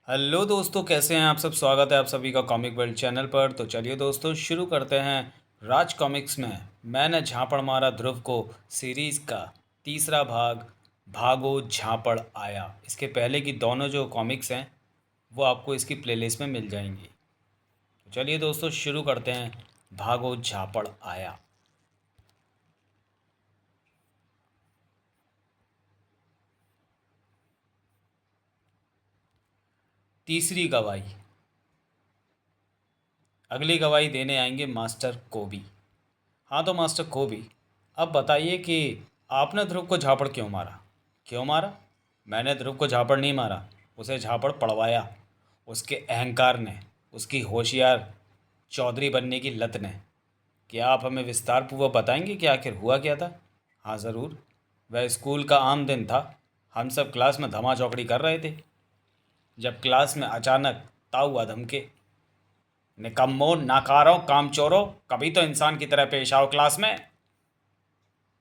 Hello दोस्तों, कैसे हैं आप सब। स्वागत है आप सभी का कॉमिक वर्ल्ड चैनल पर। तो चलिए दोस्तों, शुरू करते हैं राज कॉमिक्स में मैंने झापड़ मारा ध्रुव को सीरीज़ का तीसरा भाग, भागो झापड़ आया। इसके पहले की दोनों जो कॉमिक्स हैं वो आपको इसकी प्लेलिस्ट में मिल जाएंगी। तो चलिए दोस्तों, शुरू करते हैं भागो झापड़ आया। तीसरी गवाही। अगली गवाही देने आएंगे मास्टर कोबी। हाँ तो मास्टर कोबी, अब बताइए कि आपने ध्रुव को झापड़ क्यों मारा। क्यों मारा? मैंने ध्रुव को झापड़ नहीं मारा, उसे झापड़ पड़वाया। उसके अहंकार ने, उसकी होशियार चौधरी बनने की लत ने। क्या आप हमें विस्तार पूर्वक बताएंगे कि आखिर हुआ क्या था? हाँ ज़रूर। वह स्कूल का आम दिन था। हम सब क्लास में धमा चौकड़ी कर रहे थे जब क्लास में अचानक ताऊ धमके, निकम्मो, नाकारों, कामचोरों, कभी तो इंसान की तरह पेश आओ क्लास में।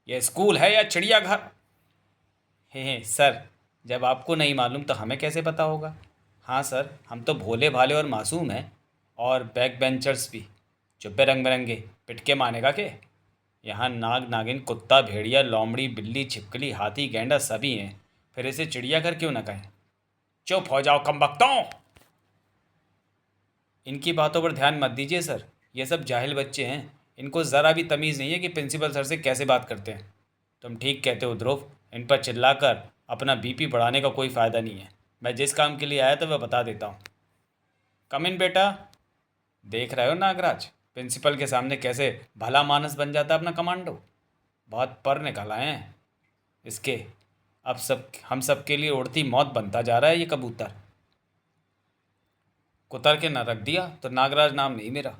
यह स्कूल है या चिड़ियाघर? हे सर, जब आपको नहीं मालूम तो हमें कैसे पता होगा। हाँ सर, हम तो भोले भाले और मासूम हैं। और बैक बेंचर्स भी। चुप्पे रंग बिरंगे, पिटके मानेगा के। यहाँ नाग नागिन, कुत्ता, भेड़िया, लोमड़ी, बिल्ली, छिपकली, हाथी, गैंडा सभी हैं। फिर इसे चिड़ियाघर क्यों ना कहें? चुप हो जाओ कमबख्तों। इनकी बातों पर ध्यान मत दीजिए सर, ये सब जाहिल बच्चे हैं। इनको ज़रा भी तमीज़ नहीं है कि प्रिंसिपल सर से कैसे बात करते हैं। तुम ठीक कहते हो ध्रुव, इन पर चिल्लाकर अपना बीपी बढ़ाने का कोई फ़ायदा नहीं है। मैं जिस काम के लिए आया था वह बता देता हूँ। कम इन बेटा। देख रहे हो नागराज, प्रिंसिपल के सामने कैसे भला मानस बन जाता है अपना कमांडो। बहुत पर निकल आए हैं इसके। अब सब हम सब के लिए उड़ती मौत बनता जा रहा है ये कबूतर। कुतर के न रख दिया तो नागराज नाम नहीं मेरा।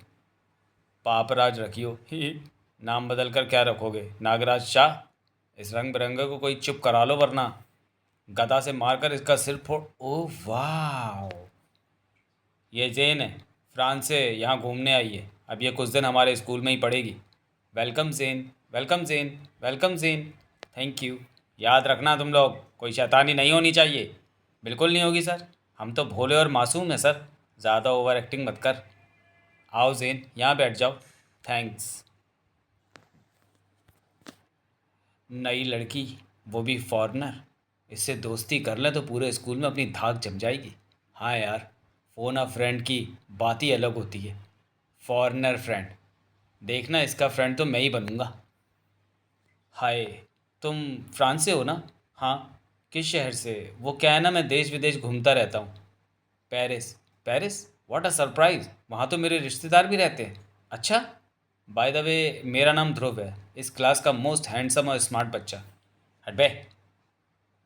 पापराज रखियो ही। नाम बदल कर क्या रखोगे, नागराज शाह? इस रंग बिरंगे को कोई चुप करा लो, वरना गदा से मारकर इसका सिर फोड़। ओह वाह, ये जेन है, फ्रांस से यहाँ घूमने आई है। अब ये कुछ दिन हमारे स्कूल में ही पढ़ेगी। Welcome Jane, welcome Jane, welcome Jane. Thank you. याद रखना तुम लोग, कोई शैतानी नहीं होनी चाहिए। बिल्कुल नहीं होगी सर, हम तो भोले और मासूम हैं सर। ज़्यादा ओवर एक्टिंग मत कर। आओ जेन, यहाँ बैठ जाओ। थैंक्स। नई लड़की, वो भी फॉरेनर। इससे दोस्ती कर ले तो पूरे स्कूल में अपनी धाक जम जाएगी। हाँ यार, फ़ोन अ फ्रेंड की बात ही अलग होती है। फॉरेनर फ्रेंड, देखना इसका फ्रेंड तो मैं ही बनूंगा। हाय, तुम फ्रांस से हो ना? हाँ। किस शहर से? वो क्या है ना, मैं देश विदेश घूमता रहता हूँ। Paris. Paris? What a surprise, वहाँ तो मेरे रिश्तेदार भी रहते हैं। अच्छा। बाय द वे, मेरा नाम ध्रुव है, इस क्लास का मोस्ट हैंडसम और स्मार्ट बच्चा। हट बे।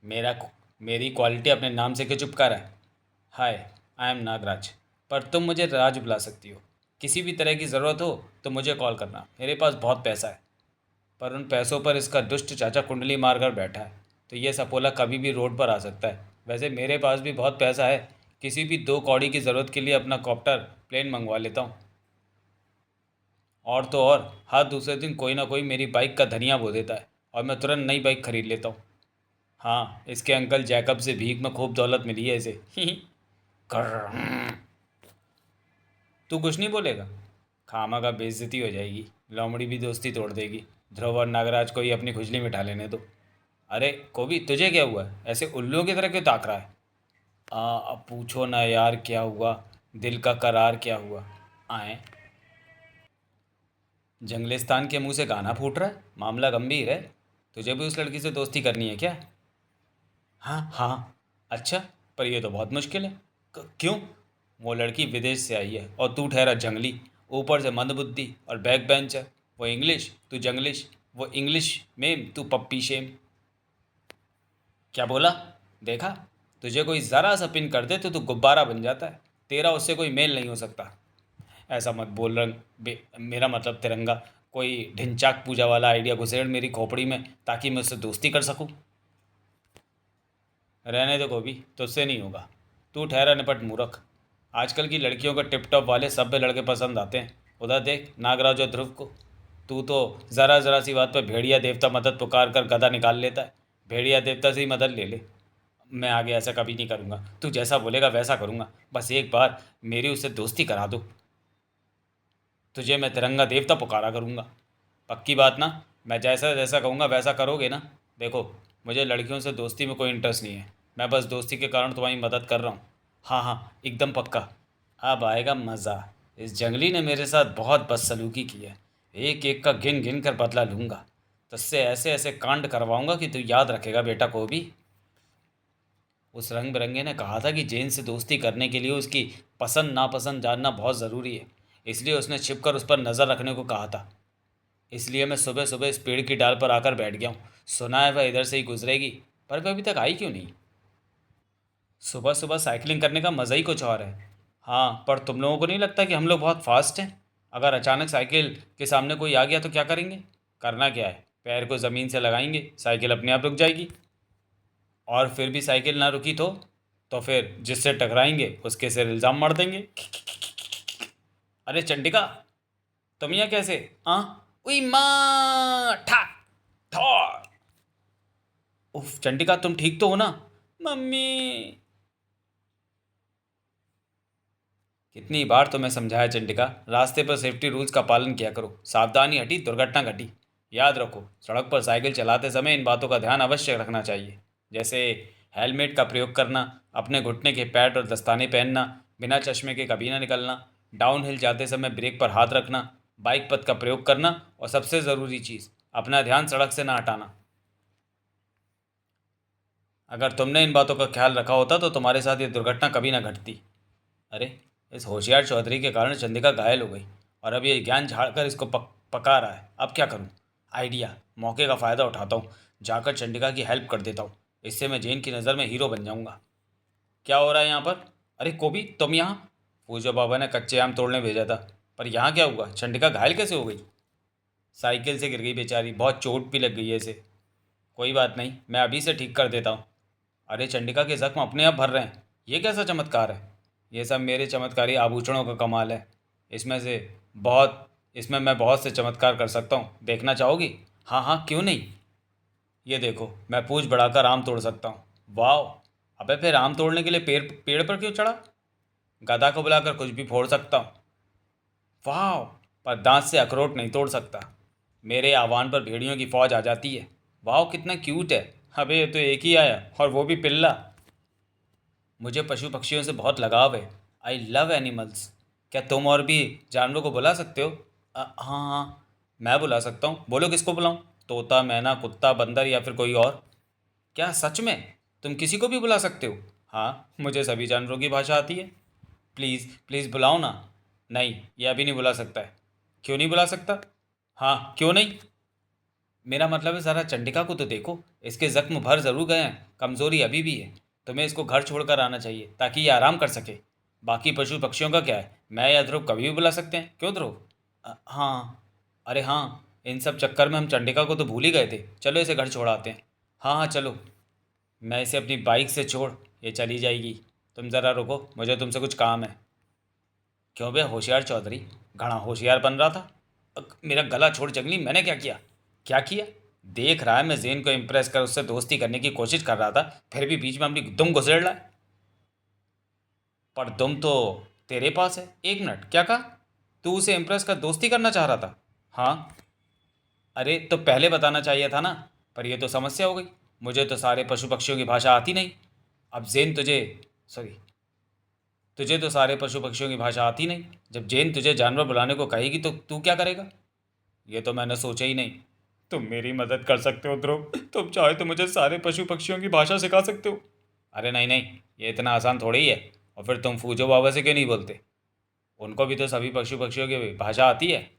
मेरा मेरी क्वालिटी अपने नाम से क्यों चुपका रहा है? हाय, आई एम नागराज। पर तुम मुझे राज बुला सकती हो। किसी भी तरह की ज़रूरत हो तो मुझे कॉल करना, मेरे पास बहुत पैसा है। पर उन पैसों पर इसका दुष्ट चाचा कुंडली मारकर बैठा है, तो ये सपोला कभी भी रोड पर आ सकता है। वैसे मेरे पास भी बहुत पैसा है, किसी भी दो कौड़ी की ज़रूरत के लिए अपना कॉप्टर प्लेन मंगवा लेता हूँ। और तो और, हर दूसरे दिन कोई ना कोई मेरी बाइक का धनिया बो देता है और मैं तुरंत नई बाइक खरीद लेता हूँ। हाँ, इसके अंकल जैकब से भीख में खूब दौलत मिली है इसे। कर। तू कुछ नहीं बोलेगा? खामा का बेइज्जती हो जाएगी, लोमड़ी भी दोस्ती तोड़ देगी। ध्रुव और नागराज को ही अपनी खुजली मिठा लेने दो। अरे कोबी, तुझे क्या हुआ है? ऐसे उल्लुओं की तरह क्यों ताक रहा है? अब पूछो ना यार, क्या हुआ? दिल का करार क्या हुआ? आए। जंगलिस्तान के मुंह से गाना फूट रहा है, मामला गंभीर है। तुझे भी उस लड़की से दोस्ती करनी है क्या? हाँ हाँ। अच्छा, पर ये तो बहुत मुश्किल है। क्यों? वो लड़की विदेश से आई है और तू ठहरा जंगली, ऊपर से मंदबुद्धि और बैक बेंचर। वो इंग्लिश, तू जंगलिश। वो इंग्लिश में तू पप्पी शेम। क्या बोला? देखा, तुझे कोई ज़रा सा पिन कर दे तो तू गुब्बारा बन जाता है। तेरा उससे कोई मेल नहीं हो सकता। ऐसा मत बोल रंग मेरा मतलब तिरंगा। कोई ढिंचाक पूजा वाला आइडिया घुसेड़ मेरी खोपड़ी में ताकि मैं उससे दोस्ती कर सकूं। रहने दो गोभी, तुझसे नहीं होगा। तू ठहरा निपट मूर्ख। आजकल की लड़कियों को टिप टॉप वाले सभ्य लड़के पसंद आते हैं। उधर देख नागराज और ध्रुव को। तू तो ज़रा ज़रा सी बात पर भेड़िया देवता मदद पुकार कर गदा निकाल लेता है। भेड़िया देवता से ही मदद ले ले। मैं आगे ऐसा कभी नहीं करूँगा। तू जैसा बोलेगा वैसा करूँगा। बस एक बार मेरी उससे दोस्ती करा दो, तुझे मैं तिरंगा देवता पुकारा करूँगा। पक्की बात ना? मैं जैसा जैसा कहूँगा वैसा करोगे ना? देखो, मुझे लड़कियों से दोस्ती में कोई इंटरेस्ट नहीं है। मैं बस दोस्ती के कारण तुम्हारी मदद कर रहा हूँ। हाँ हाँ, एकदम पक्का। अब आएगा मज़ा। इस जंगली ने मेरे साथ बहुत बदसलूकी की है। एक एक का गिन गिन कर बदला लूँगा। तुझसे ऐसे ऐसे कांड करवाऊँगा कि तू याद रखेगा बेटा को भी। उस रंग बिरंगे ने कहा था कि जेन से दोस्ती करने के लिए उसकी पसंद नापसंद जानना बहुत ज़रूरी है। इसलिए उसने छिपकर उस पर नज़र रखने को कहा था। इसलिए मैं सुबह सुबह इस पेड़ की डाल पर आकर बैठ गया हूँ। सुना है वह इधर से ही गुजरेगी, पर वह अभी तक आई क्यों नहीं? सुबह सुबह साइकिलिंग करने का मज़ा ही कुछ और है। हाँ, पर तुम लोगों को नहीं लगता कि हम लोग बहुत फास्ट हैं? अगर अचानक साइकिल के सामने कोई आ गया तो क्या करेंगे? करना क्या है, पैर को ज़मीन से लगाएंगे, साइकिल अपने आप रुक जाएगी। और फिर भी साइकिल ना रुकी तो फिर जिससे टकराएंगे उसके सिर इल्ज़ाम मार देंगे। अरे चंडिका, तुम यहाँ कैसे? हाँ। उई माँ ठा ठोर। उफ चंडिका, तुम ठीक तो हो ना? मम्मी। कितनी बार तुम्हें समझाया चंडिका, रास्ते पर सेफ्टी रूल्स का पालन किया करो। सावधानी हटी दुर्घटना घटी। याद रखो, सड़क पर साइकिल चलाते समय इन बातों का ध्यान अवश्य रखना चाहिए। जैसे हेलमेट का प्रयोग करना, अपने घुटने के पैड और दस्ताने पहनना, बिना चश्मे के कभी ना निकलना, डाउन हिल जाते समय ब्रेक पर हाथ रखना, बाइक पथ का प्रयोग करना, और सबसे ज़रूरी चीज़, अपना ध्यान सड़क से ना हटाना। अगर तुमने इन बातों का ख्याल रखा होता तो तुम्हारे साथ ये दुर्घटना कभी ना घटती। अरे, इस होशियार चौधरी के कारण चंदिका घायल हो गई, और अब ये ज्ञान झाड़कर इसको पका रहा है। अब क्या करूं? आइडिया, मौके का फ़ायदा उठाता हूँ। जाकर चंडिका की हेल्प कर देता हूँ। इससे मैं जैन की नज़र में हीरो बन जाऊंगा। क्या हो रहा है यहाँ पर? अरे कोबी, तुम यहाँ? पूजो बाबा ने कच्चे आम तोड़ने भेजा था। पर यहाँ क्या हुआ? चंडिका घायल कैसे हो गई? साइकिल से गिर गई बेचारी, बहुत चोट भी लग गई है इसे। कोई बात नहीं, मैं अभी से ठीक कर देता हूँ। अरे चंडिका के जख्म अपने आप भर रहे हैं, ये कैसा चमत्कार है? ये सब मेरे चमत्कारी आभूषणों का कमाल है। इसमें से बहुत इसमें मैं बहुत से चमत्कार कर सकता हूँ, देखना चाहोगी? हाँ हाँ, क्यों नहीं। ये देखो, मैं पूंछ बढ़ाकर आम तोड़ सकता हूँ। वाह। अबे फिर आम तोड़ने के लिए पेड़ पेड़ पर क्यों चढ़ा? गधा को बुलाकर कुछ भी फोड़ सकता हूँ। वाह। पर दांत से अखरोट नहीं तोड़ सकता। मेरे आह्वान पर भेड़ियों की फौज आ जाती है। वाह कितना क्यूट है। अबे ये तो एक ही आया, और वो भी पिल्ला। मुझे पशु पक्षियों से बहुत लगाव है। I love animals. क्या तुम और भी जानवरों को बुला सकते हो? हाँ हाँ, मैं बुला सकता हूँ। बोलो किसको बुलाऊँ? तोता, मैना, कुत्ता, बंदर या फिर कोई और? क्या सच में? तुम किसी को भी बुला सकते हो? हाँ, मुझे सभी जानवरों की भाषा आती है। प्लीज़ प्लीज़ बुलाओ ना। नहीं, यह अभी नहीं बुला सकता है। क्यों नहीं बुला सकता? हाँ, क्यों नहीं? मेरा मतलब है ज़रा चंडिका को तो देखो, इसके जख्म भर ज़रूर गए हैं, कमज़ोरी अभी भी है। तुम्हें इसको घर छोड़कर आना चाहिए ताकि ये आराम कर सके। बाकी पशु पक्षियों का क्या है, मैं या ध्रुव कभी भी बुला सकते हैं। क्यों ध्रुव? हाँ। अरे हाँ, इन सब चक्कर में हम चंडिका को तो भूल ही गए थे। चलो इसे घर छोड़ाते हैं। हाँ हाँ चलो। मैं इसे अपनी बाइक से छोड़, ये चली जाएगी। तुम ज़रा रुको, मुझे तुमसे कुछ काम है। क्यों बे होशियार चौधरी, घना होशियार बन रहा था? मेरा गला छोड़ जंगली, मैंने क्या किया? क्या किया? देख रहा है मैं जेन को इम्प्रेस कर उससे दोस्ती करने की कोशिश कर रहा था, फिर भी बीच में अपनी दुम घुसेड़ रहा है। पर दुम तो तेरे पास है। एक मिनट, क्या कहा? तू उसे इम्प्रेस कर दोस्ती करना चाह रहा था? हाँ। अरे तो पहले बताना चाहिए था ना। पर ये तो समस्या हो गई। मुझे तो सारे पशु पक्षियों की भाषा आती नहीं। अब जेन तुझे सॉरी तुझे तो सारे पशु पक्षियों की भाषा आती नहीं। जब जेन तुझे जानवर बुलाने को कहेगी तो तू क्या करेगा? ये तो मैंने सोचा ही नहीं। तुम मेरी मदद कर सकते हो ध्रुव, तुम चाहे तो मुझे सारे पशु पक्षियों की भाषा सिखा सकते हो। अरे नहीं नहीं, ये इतना आसान थोड़ी ही है। और फिर तुम फूजो बाबा से क्यों नहीं बोलते? उनको भी तो सभी पशु पक्षियों की भाषा आती है।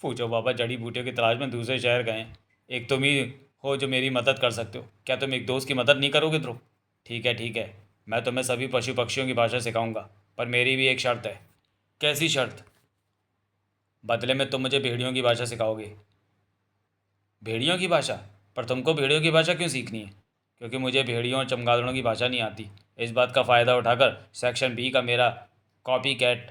फूजो बाबा जड़ी बूटियों की तलाश में दूसरे शहर गए हैं। एक तुम ही हो जो मेरी मदद कर सकते हो। क्या तुम एक दोस्त की मदद नहीं करोगे ध्रुव? ठीक है ठीक है, मैं तुम्हें सभी पशु पक्षियों की भाषा सिखाऊंगा। पर मेरी भी एक शर्त है। कैसी शर्त? बदले में तुम मुझे भेड़ियों की भाषा सिखाओगे। भेड़ियों की भाषा? पर तुमको भेड़ियों की भाषा क्यों सीखनी है? क्योंकि मुझे भेड़ियों और चमगादड़ों की भाषा नहीं आती। इस बात का फ़ायदा उठाकर सेक्शन बी का मेरा कॉपी कैट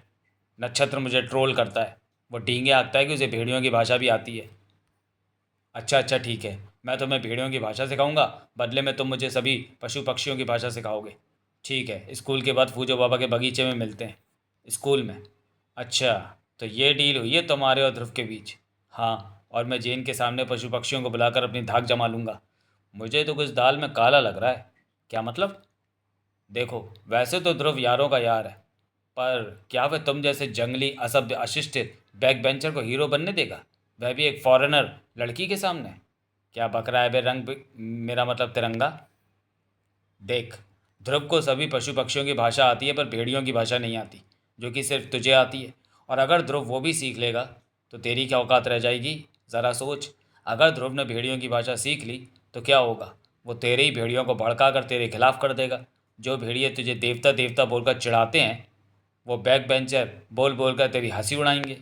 नक्षत्र मुझे ट्रोल करता है। वो डींगे हाँकता है कि उसे भेड़ियों की भाषा भी आती है। अच्छा अच्छा ठीक है, मैं तुम्हें भेड़ियों की भाषा सिखाऊंगा, बदले में तुम मुझे सभी पशु पक्षियों की भाषा सिखाओगे। ठीक है, स्कूल के बाद फूजो बाबा के बगीचे में मिलते हैं। स्कूल में? अच्छा, तो ये डील हुई है तुम्हारे और ध्रुव के बीच? हाँ, और मैं जेन के सामने पशु पक्षियों को बुलाकर अपनी धाक जमा लूंगा। मुझे तो कुछ दाल में काला लग रहा है। क्या मतलब? देखो, वैसे तो ध्रुव यारों का यार है, पर क्या वह तुम जैसे जंगली असभ्य अशिष्टित बैक बेंचर को हीरो बनने देगा? वह भी एक फॉरेनर लड़की के सामने। क्या बक रहा है बे मेरा मतलब तिरंगा। देख, ध्रुव को सभी पशु पक्षियों की भाषा आती है, पर भेड़ियों की भाषा नहीं आती, जो कि सिर्फ तुझे आती है। और अगर ध्रुव वो भी सीख लेगा तो तेरी क्या औकात रह जाएगी? ज़रा सोच, अगर ध्रुव ने भेड़ियों की भाषा सीख ली तो क्या होगा? वो तेरे ही भेड़ियों को भड़का कर तेरे खिलाफ कर देगा। जो भेड़िए तुझे देवता देवता बोलकर चिढ़ाते हैं, वो बैक बेंचर बोल बोल कर तेरी हंसी उड़ाएंगे।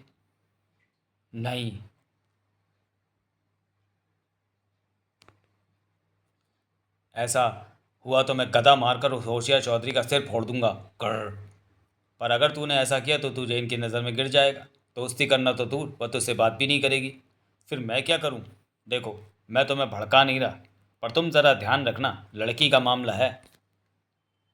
नहीं। ऐसा हुआ तो मैं गदा मारकर उस होशियार चौधरी का सिर फोड़ दूंगा। कर। पर अगर तूने ऐसा किया तो तू जैन की नज़र में गिर जाएगा। दोस्ती करना तो दूर, वह तुझसे बात भी नहीं करेगी। फिर मैं क्या करूं? देखो, मैं तुम्हें भड़का नहीं रहा, पर तुम ज़रा ध्यान रखना, लड़की का मामला है।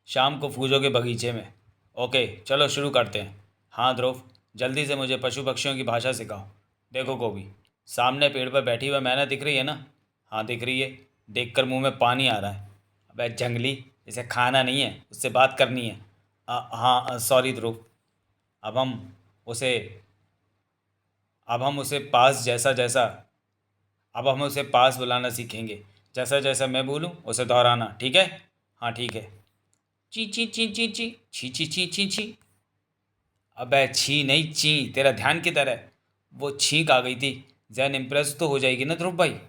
शाम को फूजों के बगीचे में। ओके, चलो शुरू करते हैं। हाँ ध्रुव, जल्दी से मुझे पशु पक्षियों की भाषा सिखाओ। देखो गोभी, सामने पेड़ पर बैठी हुई मैना दिख रही है ना? हाँ दिख रही है। देखकर मुंह में पानी आ रहा है। अबे जंगली, इसे खाना नहीं है, उससे बात करनी है। हाँ सॉरी ध्रुव। अब हम उसे अब हम उसे पास जैसा जैसा अब हम उसे पास बुलाना सीखेंगे। जैसा जैसा मैं बोलूँ उसे दोहराना, ठीक है? हाँ ठीक है। ची ची ची ची ची छी छी छी छी छी। अबे छी नहीं ची, तेरा ध्यान किधर है? वो छींक आ गई थी। जैन इम्प्रेस तो हो जाएगी ना ध्रुव भाई?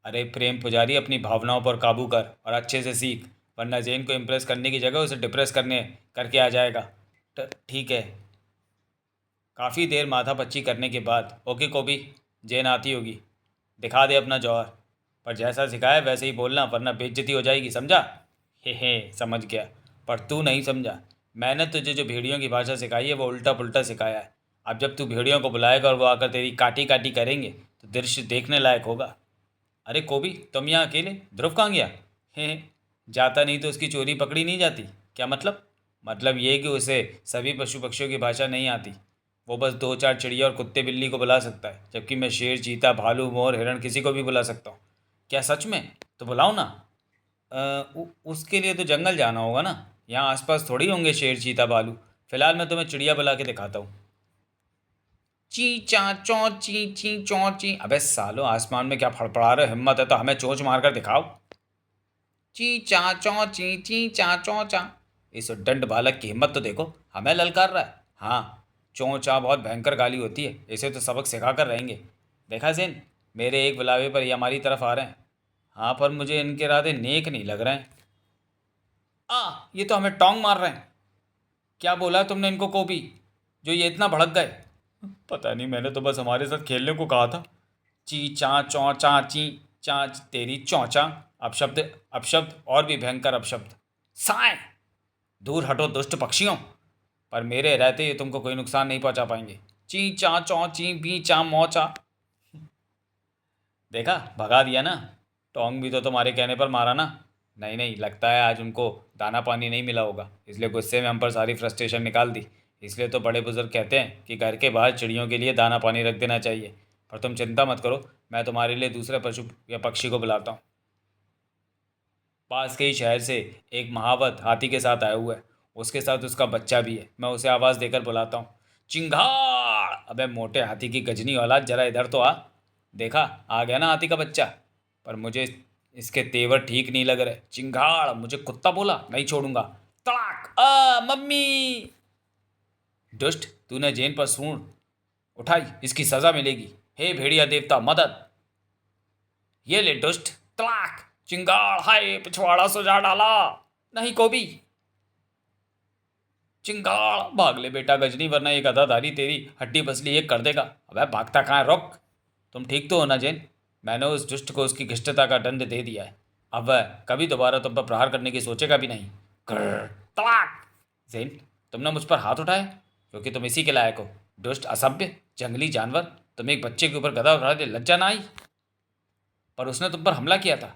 अरे प्रेम पुजारी, अपनी भावनाओं पर काबू कर और अच्छे से सीख, वरना जैन को इम्प्रेस करने की जगह उसे डिप्रेस करने करके आ जाएगा। ठीक है। काफ़ी देर माथापच्ची करने के बाद ओके कोबी, जैन आती होगी, दिखा दे अपना जौहर। पर जैसा सिखाया वैसे ही बोलना, वरना बेइज्जती हो जाएगी, समझा? हे समझ गया। पर तू नहीं समझा। मैंने तुझे जो भेड़ियों की भाषा सिखाई है वो उल्टा पुल्टा सिखाया है। अब जब तू भेड़ियों को बुलाएगा और वो आकर तेरी काटी काटी करेंगे तो दृश्य देखने लायक होगा। अरे कोबी, तुम यहाँ अकेले? ध्रुव कहाँ गया? हे, जाता नहीं तो उसकी चोरी पकड़ी नहीं जाती? क्या मतलब? मतलब ये कि उसे सभी पशु पक्षियों की भाषा नहीं आती। वो बस दो चार चिड़िया और कुत्ते बिल्ली को बुला सकता है, जबकि मैं शेर चीता भालू मोर हिरण किसी को भी बुला सकता हूँ। क्या सच में? तो बुलाओ ना। उसके लिए तो जंगल जाना होगा ना, यहाँ आसपास थोड़ी होंगे शेर चीता भालू। फिलहाल मैं तुम्हें चिड़िया बुला के दिखाता हूँ। ची चा चौ ची ची चौ ची। अबे सालो, आसमान में क्या फड़फड़ा रहे हो? हिम्मत है तो हमें चोंच मारकर दिखाओ। ची चा चौ ची चा चौ चा। इस दंड बालक की हिम्मत तो देखो, हमें ललकार रहा है। हाँ, चों चा बहुत भयंकर गाली होती है, इसे तो सबक सिखा कर रहेंगे। देखा सेन, मेरे एक बुलावे पर ये हमारी तरफ आ रहे हैं। हाँ, पर मुझे इनके इरादे नेक नहीं लग रहे हैं। ये तो हमें टोंग मार रहे हैं। क्या बोला तुमने इनको कोबी, जो ये इतना भड़क गए? पता नहीं, मैंने तो बस हमारे साथ खेलने को कहा था। ची चा चौ चा ची चा तेरी चौचा। अपशब्द, अपशब्द और भी भयंकर अपशब्द। साए, दूर हटो दुष्ट पक्षियों। पर मेरे रहते ये तुमको कोई नुकसान नहीं पहुंचा पाएंगे। ची चा चौ ची बी चा मौचा। देखा, भगा दिया ना। टोंग भी तो तुम्हारे कहने पर मारा ना। नहीं नहीं, लगता है आज उनको दाना पानी नहीं मिला होगा, इसलिए गुस्से में हम पर सारी फ्रस्ट्रेशन निकाल दी। इसलिए तो बड़े बुजुर्ग कहते हैं कि घर के बाहर चिड़ियों के लिए दाना पानी रख देना चाहिए। पर तुम चिंता मत करो, मैं तुम्हारे लिए दूसरे पशु या पक्षी को बुलाता हूँ। पास के ही शहर से एक महावत हाथी के साथ आया हुआ है। उसके साथ उसका बच्चा भी है। मैं उसे आवाज़ देकर बुलाता हूँ। चिंगाड़! अबे मोटे हाथी की गजनी औलाद, जरा इधर तो आ। देखा, आ गया ना हाथी का बच्चा। पर मुझे इसके तेवर ठीक नहीं लग रहे। चिंगाड़ मुझे कुत्ता बोला, नहीं छोड़ूंगा। तड़ाक! मम्मी! दुष्ट, तूने जेन पर सूंड उठाई, इसकी सजा मिलेगी। हे भेड़िया देवता, मदद! ये ले दुष्ट। तड़ाक! चिंगाड़! हाय, पिछवाड़ा सुझा डाला। नहीं कोबी। चिंगाड़! भाग ले बेटा गजनी, वरना एक गदाधारी तेरी हड्डी पसली एक कर देगा। अबे भागता कहाँ है, रुक। तुम ठीक तो हो ना जैन? मैंने उस दुष्ट को उसकी घिष्टता का दंड दे दिया है। अब वह कभी दोबारा तुम पर प्रहार करने की सोचेगा भी नहीं। कर तड़ाक! जैन, तुमने मुझ पर हाथ उठाया क्योंकि तुम इसी के लायक हो। दुष्ट असभ्य जंगली जानवर, तुम एक बच्चे के ऊपर गदा उठा दे, लज्जा ना आई? पर उसने तुम पर हमला किया था।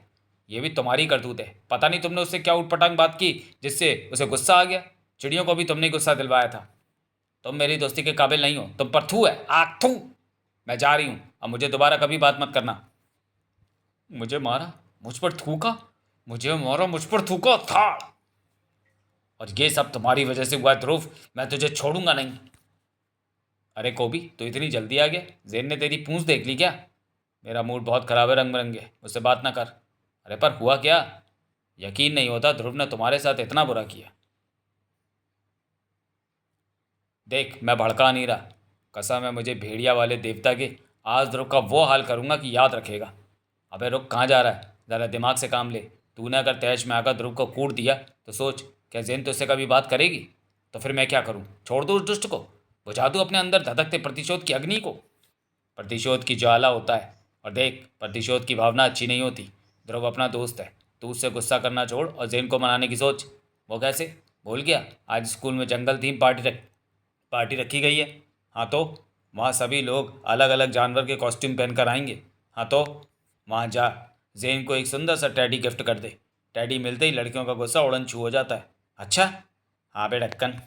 ये भी तुम्हारी करतूत है। पता नहीं तुमने उससे क्या उटपटांग बात की जिससे उसे गुस्सा आ गया। चिड़ियों को भी तुमने ही गुस्सा दिलवाया था। तुम मेरी दोस्ती के काबिल नहीं हो। तुम पर थू है, आग थू। मैं जा रही हूँ, अब मुझे दोबारा कभी बात मत करना। मुझे मारा, मुझ पर थूका, मुझे मारा, मुझ पर थूका था। और ये सब तुम्हारी वजह से हुआ ध्रुव। मैं तुझे छोड़ूंगा नहीं। अरे कोबी, तो इतनी जल्दी आ गया? जेन ने तेरी पूंछ देख ली क्या? मेरा मूड बहुत खराब है रंग बिरंगे, मुझसे बात ना कर। अरे पर हुआ क्या? यकीन नहीं होता ध्रुव ने तुम्हारे साथ इतना बुरा किया। देख, मैं भड़का नहीं रहा। कसम है मुझे भेड़िया वाले देवता के, आज ध्रुव का वो हाल करूंगा कि याद रखेगा। अबे रुक, कहाँ जा रहा है? ज़रा दिमाग से काम ले। तूने अगर तैश में आकर ध्रुव को कूट दिया तो सोच, क्या जैन तुझसे कभी बात करेगी? तो फिर मैं क्या करूं? छोड़ दूं उस दुष्ट को? बुझा दूं अपने अंदर धधकते प्रतिशोध की अग्नि को? प्रतिशोध की ज्वाला होता है। और देख, प्रतिशोध की भावना अच्छी नहीं होती। ध्रुव अपना दोस्त है। तू उससे गुस्सा करना छोड़ और जैन को मनाने की सोच। वो कैसे? भूल गया? आज स्कूल में जंगल थीम पार्टी रखी गई है। हाँ तो वहाँ सभी लोग अलग अलग जानवर के कॉस्ट्यूम पहनकर आएंगे। हाँ तो वहाँ जा, जेन को एक सुंदर सा टैडी गिफ्ट कर दे। टैडी मिलते ही लड़कियों का गुस्सा उड़न छू हो जाता है। अच्छा? हाँ बे ढक्कन।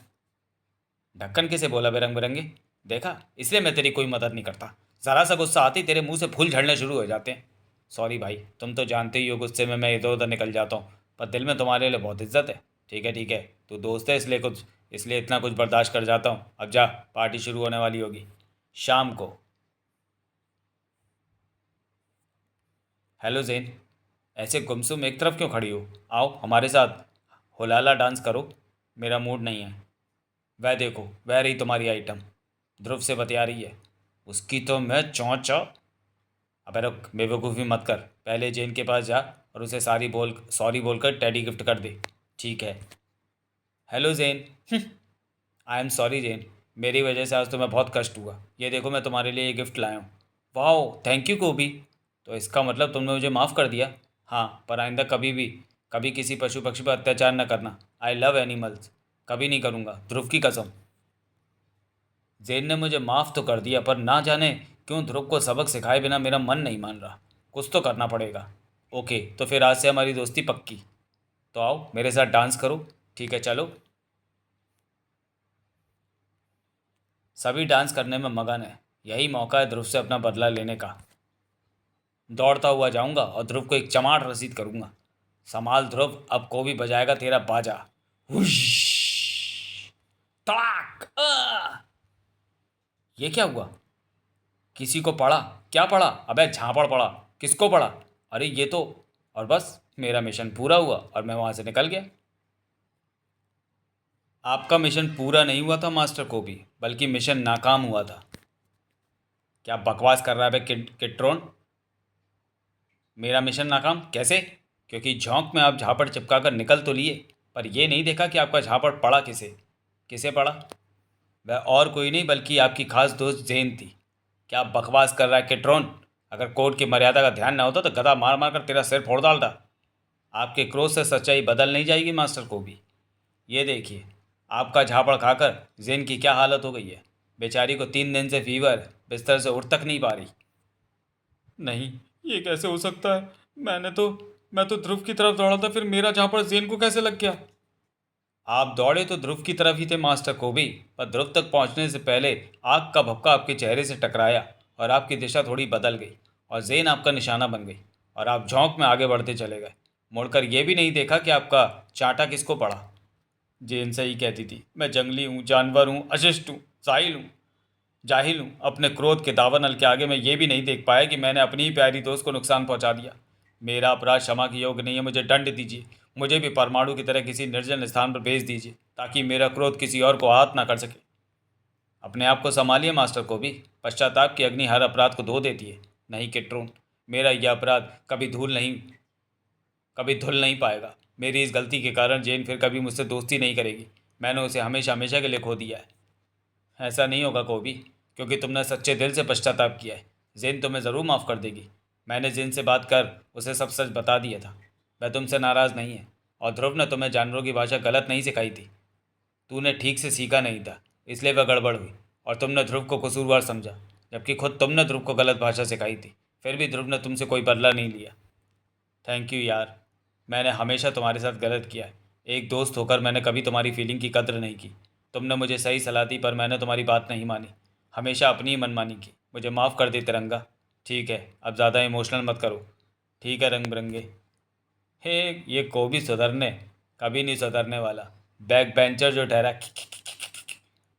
ढक्कन किसे बोला बे रंग बिरंगे? देखा, इसलिए मैं तेरी कोई मदद नहीं करता। ज़रा सा गुस्सा आती तेरे मुंह से फूल झड़ने शुरू हो जाते हैं। सॉरी भाई, तुम तो जानते ही हो गुस्से में मैं इधर उधर निकल जाता हूँ, पर दिल में तुम्हारे लिए बहुत इज्जत है। ठीक है ठीक है, तू दोस्त है इसलिए इतना कुछ बर्दाश्त कर जाता हूँ। अब जा, पार्टी शुरू होने वाली होगी शाम को। हेलो जेन, ऐसे गुमसुम एक तरफ क्यों खड़ी हो? आओ हमारे साथ हुलाला डांस करो। मेरा मूड नहीं है। वह देखो, वह रही तुम्हारी आइटम। ध्रुव से बतिया रही है। उसकी तो मैं चौंचा। अबे रुक, बेवकूफ़ी मत कर। पहले जेन के पास जा और उसे सॉरी बोलकर टेडी गिफ्ट कर दे। ठीक है। Hello Jane. I am sorry Jane, मेरी वजह से आज तुम्हें बहुत कष्ट हुआ। ये देखो, मैं तुम्हारे लिए ये गिफ्ट लाया हूँ। वाह, थैंक यू कोबी। तो इसका मतलब तुमने मुझे माफ़ कर दिया? हाँ, पर आइंदा कभी किसी पशु पक्षी पर अत्याचार न करना। I love animals. कभी नहीं करूँगा, ध्रुव की कसम। जेन ने मुझे माफ़ तो कर दिया, पर ना जाने क्यों ध्रुव को सबक सिखाए बिना मेरा मन नहीं मान रहा। कुछ तो करना पड़ेगा। ओके, तो फिर आज से हमारी दोस्ती पक्की। तो आओ मेरे साथ डांस करो। ठीक है चलो। सभी डांस करने में मगन है। यही मौका है ध्रुव से अपना बदला लेने का। दौड़ता हुआ जाऊंगा और ध्रुव को एक चमाट रसीद करूंगा। संभाल ध्रुव, अब को भी बजाएगा तेरा बाजा। हुश, तड़ाक ये क्या हुआ? किसी को पड़ा? क्या पड़ा? अबे झापड़ पड़ा। किसको पड़ा? अरे ये तो, और बस मेरा मिशन पूरा हुआ और मैं वहां से निकल गया। आपका मिशन पूरा नहीं हुआ था मास्टर को भी, बल्कि मिशन नाकाम हुआ था। क्या बकवास कर रहा है बे किट्रोन? मेरा मिशन नाकाम कैसे? क्योंकि झोंक में आप झापड़ चिपका कर निकल तो लिए, पर यह नहीं देखा कि आपका झापड़ पड़ा किसे। किसे पड़ा? वह और कोई नहीं बल्कि आपकी खास दोस्त जेन थी। क्या बकवास कर रहा है किट्रोन? अगर कोर्ट की मर्यादा का ध्यान ना होता तो गदा मार मार कर तेरा सिर फोड़ डालता। आपके क्रोध से सच्चाई बदल नहीं जाएगी मास्टर को भी। ये देखिए, आपका झापड़ खाकर जेन की क्या हालत हो गई है। बेचारी को 3 दिन से फीवर है, बिस्तर से उठ तक नहीं पा रही। नहीं, ये कैसे हो सकता है? मैं तो ध्रुव की तरफ दौड़ा था, फिर मेरा झापड़ जेन को कैसे लग गया? आप दौड़े तो ध्रुव की तरफ ही थे मास्टर को भी, पर ध्रुव तक पहुंचने से पहले आग का भपका आपके चेहरे से टकराया और आपकी दिशा थोड़ी बदल गई और जेन आपका निशाना बन गई और आप झोंक में आगे बढ़ते चले गए। मुड़कर यह भी नहीं देखा कि आपका चांटा किसको पड़ा। जेन सही कहती थी, मैं जंगली हूँ, जानवर हूँ, अशिष्ट हूँ, जाहिल हूँ। अपने क्रोध के दावानल के आगे मैं ये भी नहीं देख पाया कि मैंने अपनी ही प्यारी दोस्त को नुकसान पहुंचा दिया। मेरा अपराध क्षमा के योग्य नहीं है। मुझे दंड दीजिए। मुझे भी परमाणु की तरह किसी निर्जन स्थान पर भेज दीजिए, ताकि मेरा क्रोध किसी और को आहत ना कर सके। अपने आप को संभालिए मास्टर को भी। पश्चाताप की अग्नि हर अपराध को धो देती है। नहीं किट्रोन, मेरा यह अपराध कभी धुल नहीं पाएगा। मेरी इस गलती के कारण जेन फिर कभी मुझसे दोस्ती नहीं करेगी। मैंने उसे हमेशा हमेशा के लिए खो दिया है। ऐसा नहीं होगा कोबी, क्योंकि तुमने सच्चे दिल से पश्चाताप किया है। जेन तुम्हें ज़रूर माफ़ कर देगी। मैंने जिन से बात कर उसे सब सच बता दिया था। वह तुमसे नाराज़ नहीं है। और ध्रुव ने तुम्हें जानवरों की भाषा गलत नहीं सिखाई थी। तूने ठीक से सीखा नहीं था, इसलिए वह गड़बड़ हुई और तुमने ध्रुव को कसूरवार समझा, जबकि खुद तुमने ध्रुव को गलत भाषा सिखाई थी। फिर भी ध्रुव ने तुमसे कोई बदला नहीं लिया। थैंक यू यार, मैंने हमेशा तुम्हारे साथ गलत किया है। एक दोस्त होकर मैंने कभी तुम्हारी फीलिंग की कद्र नहीं की। तुमने मुझे सही सलाह दी पर मैंने तुम्हारी बात नहीं मानी, हमेशा अपनी ही मनमानी की। मुझे माफ़ कर दे तिरंगा। ठीक है, अब ज़्यादा इमोशनल मत करो। ठीक है रंग बिरंगे। हे, ये को भी सुधरने कभी नहीं सुधरने वाला। बैक बेंचर जो ठहरा,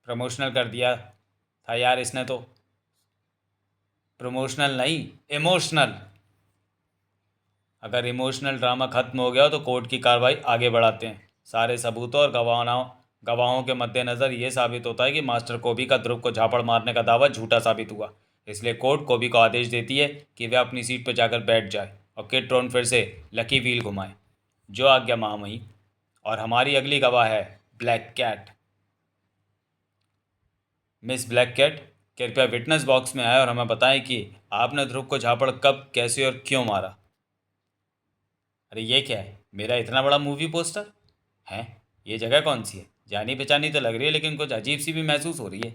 प्रमोशनल कर दिया था यार इसने तो। प्रमोशनल नहीं, इमोशनल। अगर इमोशनल ड्रामा खत्म हो गया तो कोर्ट की कार्रवाई आगे बढ़ाते हैं। सारे सबूतों और गवाहों के मद्देनज़र ये साबित होता है कि मास्टर कोबी का ध्रुव को झापड़ मारने का दावा झूठा साबित हुआ। इसलिए कोर्ट कोबी को आदेश देती है कि वह अपनी सीट पर जाकर बैठ जाए और किट्रोन फिर से लकी व्हील घुमाए। जो आज्ञा महामहिम। और हमारी अगली गवाह है black cat. Miss black cat, कृपया विटनेस बॉक्स में आए और हमें बताएं कि आपने ध्रुव को झापड़ कब, कैसे और क्यों मारा। अरे ये क्या है, मेरा इतना बड़ा मूवी पोस्टर है? ये जगह कौन सी है? जानी पहचानी तो लग रही है लेकिन कुछ अजीब सी भी महसूस हो रही है।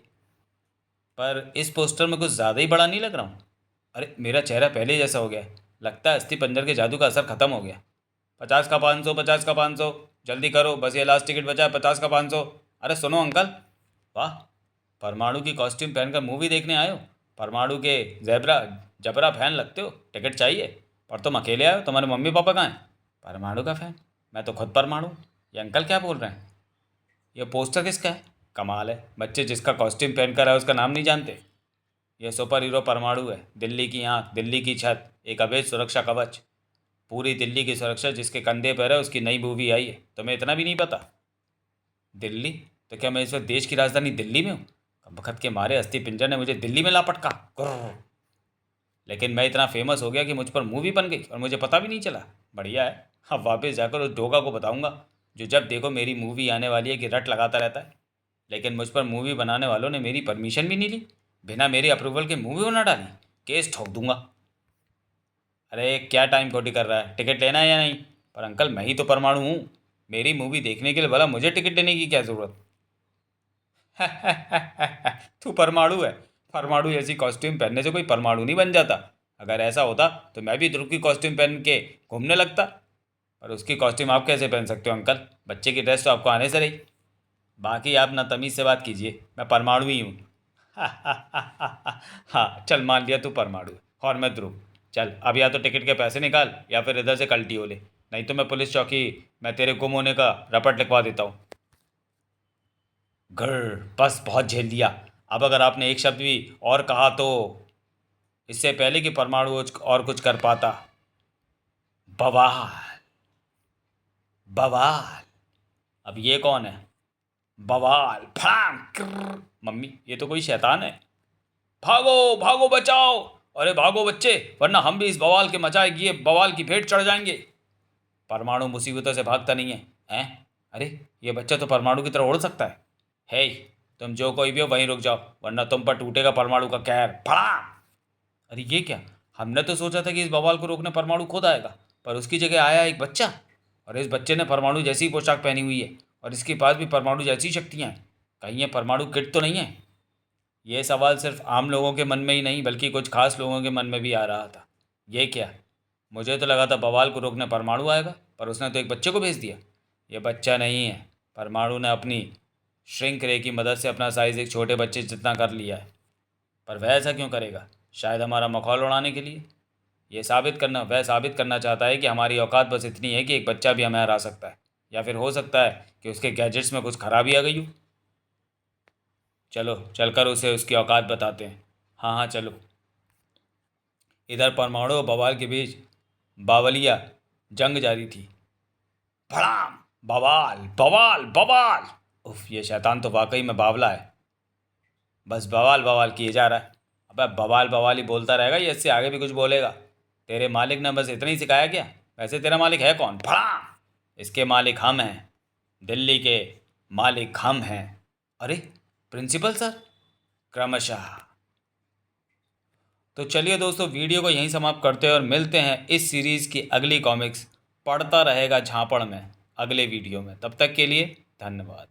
पर इस पोस्टर में कुछ ज़्यादा ही बड़ा नहीं लग रहा हूँ? अरे मेरा चेहरा पहले जैसा हो गया है। लगता है अस्थि पंजर के जादू का असर खत्म हो गया। 50 का 500, 50 का 500, जल्दी करो, बस ये लास्ट टिकट बचा है। 50 का 500। अरे सुनो अंकल। वाह, परमाणु की कॉस्ट्यूम पहनकर मूवी देखने आए हो? परमाणु के जैबरा जबरा फैन लगते हो। टिकट चाहिए? पर तुम अकेले आए हो, तुम्हारे मम्मी पापा कहाँ हैं? परमाणु का फैन? मैं तो खुद परमाणु। ये अंकल क्या बोल रहे हैं? ये पोस्टर किसका है? कमाल है, बच्चे जिसका कॉस्ट्यूम पहनकर आए उसका नाम नहीं जानते। यह सुपर हीरो परमाणु है। दिल्ली की आँख, दिल्ली की छत, एक अवैध सुरक्षा कवच। पूरी दिल्ली की सुरक्षा जिसके कंधे पर है उसकी नई मूवी आई है। तुम्हें इतना भी नहीं पता? दिल्ली? तो क्या मैं इस वक्त देश की राजधानी दिल्ली में हूँ? बखत के मारे अस्थि पिंजर ने मुझे दिल्ली में ला पटका। गुर्र। लेकिन मैं इतना फेमस हो गया कि मुझ पर मूवी बन गई और मुझे पता भी नहीं चला। बढ़िया है। अब वापस जाकर उस डोगा को बताऊंगा जो जब देखो मेरी मूवी आने वाली है कि रट लगाता रहता है। लेकिन मुझ पर मूवी बनाने वालों ने मेरी परमिशन भी नहीं ली, बिना मेरे अप्रूवल के मूवी बना डाली। केस ठोक दूंगा। अरे क्या टाइम खोटी कर रहा है? टिकट लेना है या नहीं? पर अंकल मैं ही तो परमाणु हूँ। मेरी मूवी देखने के लिए भला मुझे टिकट लेने की क्या ज़रूरत? तू परमाणु है। परमाणु जैसी कॉस्ट्यूम पहनने से कोई परमाणु नहीं बन जाता। अगर ऐसा होता तो मैं भी ध्रुव की कॉस्ट्यूम पहन के घूमने लगता। पर उसकी कॉस्ट्यूम आप कैसे पहन सकते हो अंकल? बच्चे की ड्रेस तो आपको आने से रही। बाकी आप ना तमीज़ से बात कीजिए, मैं परमाणु ही हूँ। हाँ चल, मान लिया तू परमाणु है और मैं ध्रुव। चल अब या तो टिकट के पैसे निकाल या फिर इधर से कल्टी हो ले, नहीं तो मैं पुलिस चौकी मैं तेरे गुम होने का रपट लिखवा देता हूँ। घर, बस बहुत झेल लिया। अब अगर आपने एक शब्द भी और कहा तो इससे पहले कि परमाणु और कुछ कर पाता। बवाल, बवाल। अब ये कौन है? बवाल फाम मम्मी, ये तो कोई शैतान है। भागो भागो बचाओ। अरे भागो बच्चे, वरना हम भी इस बवाल के मचाए किए बवाल की भेंट चढ़ जाएंगे। परमाणु मुसीबतों से भागता नहीं है। हैं? अरे ये बच्चा तो परमाणु की तरह उड़ सकता है। हे, तुम जो कोई भी हो वहीं रुक जाओ, वरना तुम पर टूटेगा परमाणु का कहर। फड़ाम। अरे ये क्या? हमने तो सोचा था कि इस बवाल को रोकने परमाणु खुद आएगा, पर उसकी जगह आया एक बच्चा। और इस बच्चे ने परमाणु जैसी पोशाक पहनी हुई है और इसके पास भी परमाणु जैसी शक्तियाँ हैं। कहीं ये परमाणु किट तो नहीं है? ये सवाल सिर्फ आम लोगों के मन में ही नहीं बल्कि कुछ खास लोगों के मन में भी आ रहा था। ये क्या? मुझे तो लगा था बवाल को रोकने परमाणु आएगा, पर उसने तो एक बच्चे को भेज दिया। ये बच्चा नहीं है, परमाणु ने अपनी श्रिंक रे की मदद से अपना साइज़ एक छोटे बच्चे जितना कर लिया है। पर वह ऐसा क्यों करेगा? शायद हमारा मखौल उड़ाने के लिए। वह साबित करना चाहता है कि हमारी औकात बस इतनी है कि एक बच्चा भी हमें हरा सकता है। या फिर हो सकता है कि उसके गैजेट्स में कुछ खराबी आ गई हो। चलो चलकर उसे उसकी औकात बताते हैं। हाँ हाँ चलो। इधर परमाणु और बवाल के बीच बावलिया जंग जारी थी। भड़ाम। बवाल बवाल बवाल। उफ, ये शैतान तो वाकई में बावला है। बस बवाल बवाल किए जा रहा है। अबे बवाल बवाल ही बोलता रहेगा, ये इससे आगे भी कुछ बोलेगा। तेरे मालिक ने बस इतना ही सिखाया क्या? वैसे तेरा मालिक है कौन? भड़ाम। इसके मालिक हम हैं। दिल्ली के मालिक हम हैं। अरे प्रिंसिपल सर। क्रमशः। तो चलिए दोस्तों, वीडियो को यहीं समाप्त करते हैं और मिलते हैं इस सीरीज़ की अगली कॉमिक्स पढ़ता रहेगा झापड़ में अगले वीडियो में। तब तक के लिए धन्यवाद।